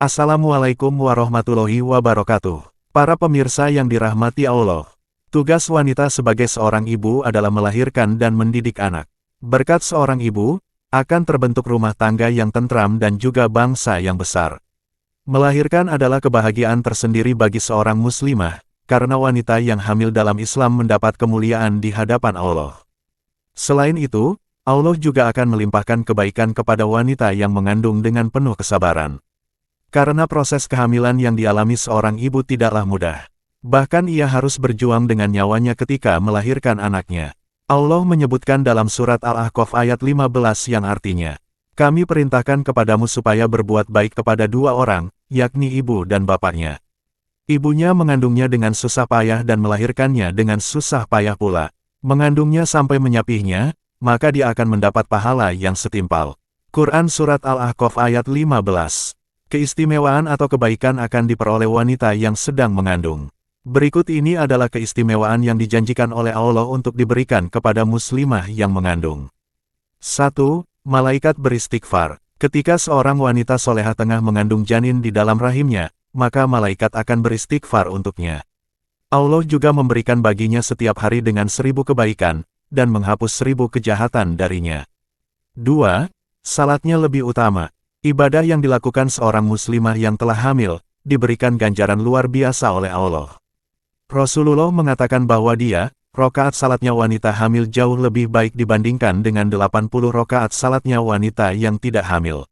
Assalamualaikum warahmatullahi wabarakatuh. Para pemirsa yang dirahmati Allah, tugas wanita sebagai seorang ibu adalah melahirkan dan mendidik anak. Berkat seorang ibu, akan terbentuk rumah tangga yang tentram dan juga bangsa yang besar. Melahirkan adalah kebahagiaan tersendiri bagi seorang muslimah, karena wanita yang hamil dalam Islam mendapat kemuliaan di hadapan Allah. Selain itu, Allah juga akan melimpahkan kebaikan kepada wanita yang mengandung dengan penuh kesabaran. Karena proses kehamilan yang dialami seorang ibu tidaklah mudah. Bahkan ia harus berjuang dengan nyawanya ketika melahirkan anaknya. Allah menyebutkan dalam surat Al-Ahqaf ayat 15 yang artinya, "Kami perintahkan kepadamu supaya berbuat baik kepada dua orang, yakni ibu dan bapaknya. Ibunya mengandungnya dengan susah payah dan melahirkannya dengan susah payah pula. Mengandungnya sampai menyapihnya, maka dia akan mendapat pahala yang setimpal." Quran Surat Al-Ahqaf ayat 15. Keistimewaan atau kebaikan akan diperoleh wanita yang sedang mengandung. Berikut ini adalah keistimewaan yang dijanjikan oleh Allah untuk diberikan kepada muslimah yang mengandung. 1. Malaikat beristighfar. Ketika seorang wanita solehah tengah mengandung janin di dalam rahimnya, maka malaikat akan beristighfar untuknya. Allah juga memberikan baginya setiap hari dengan 1000 kebaikan, dan menghapus 1000 kejahatan darinya. 2. Salatnya lebih utama. Ibadah yang dilakukan seorang muslimah yang telah hamil, diberikan ganjaran luar biasa oleh Allah. Rasulullah mengatakan bahwa rakaat salatnya wanita hamil jauh lebih baik dibandingkan dengan 80 rakaat salatnya wanita yang tidak hamil.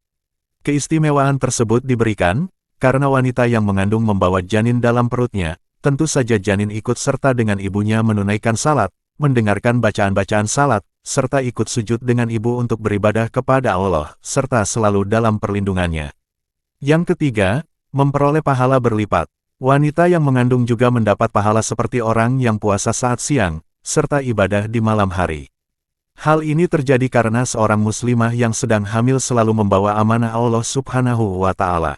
Keistimewaan tersebut diberikan, karena wanita yang mengandung membawa janin dalam perutnya, tentu saja janin ikut serta dengan ibunya menunaikan salat, mendengarkan bacaan-bacaan salat, serta ikut sujud dengan ibu untuk beribadah kepada Allah, serta selalu dalam perlindungannya. Yang ketiga, memperoleh pahala berlipat. Wanita yang mengandung juga mendapat pahala seperti orang yang puasa saat siang, serta ibadah di malam hari. Hal ini terjadi karena seorang muslimah yang sedang hamil selalu membawa amanah Allah Subhanahu wa Ta'ala.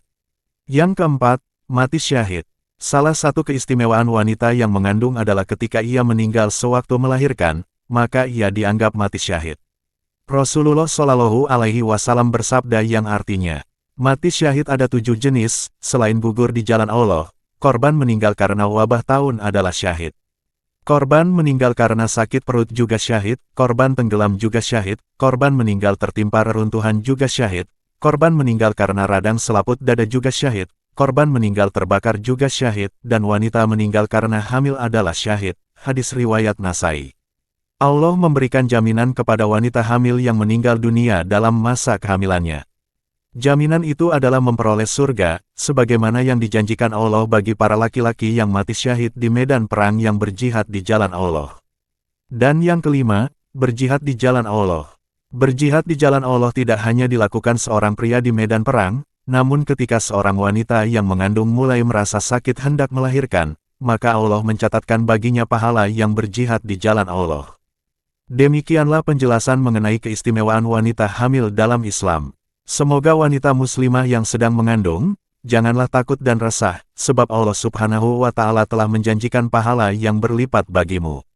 Yang keempat, mati syahid. Salah satu keistimewaan wanita yang mengandung adalah ketika ia meninggal sewaktu melahirkan, maka ia dianggap mati syahid. Rasulullah Shallallahu Alaihi Wasallam bersabda yang artinya, mati syahid ada 7 jenis, selain gugur di jalan Allah, korban meninggal karena wabah taun adalah syahid. Korban meninggal karena sakit perut juga syahid, korban tenggelam juga syahid, korban meninggal tertimpa reruntuhan juga syahid, korban meninggal karena radang selaput dada juga syahid, korban meninggal terbakar juga syahid, dan wanita meninggal karena hamil adalah syahid. Hadis riwayat Nasai. Allah memberikan jaminan kepada wanita hamil yang meninggal dunia dalam masa kehamilannya. Jaminan itu adalah memperoleh surga, sebagaimana yang dijanjikan Allah bagi para laki-laki yang mati syahid di medan perang yang berjihad di jalan Allah. Dan yang kelima, berjihad di jalan Allah. Berjihad di jalan Allah tidak hanya dilakukan seorang pria di medan perang, namun ketika seorang wanita yang mengandung mulai merasa sakit hendak melahirkan, maka Allah mencatatkan baginya pahala yang berjihad di jalan Allah. Demikianlah penjelasan mengenai keistimewaan wanita hamil dalam Islam. Semoga wanita muslimah yang sedang mengandung, janganlah takut dan resah, sebab Allah Subhanahu wa Ta'ala telah menjanjikan pahala yang berlipat bagimu.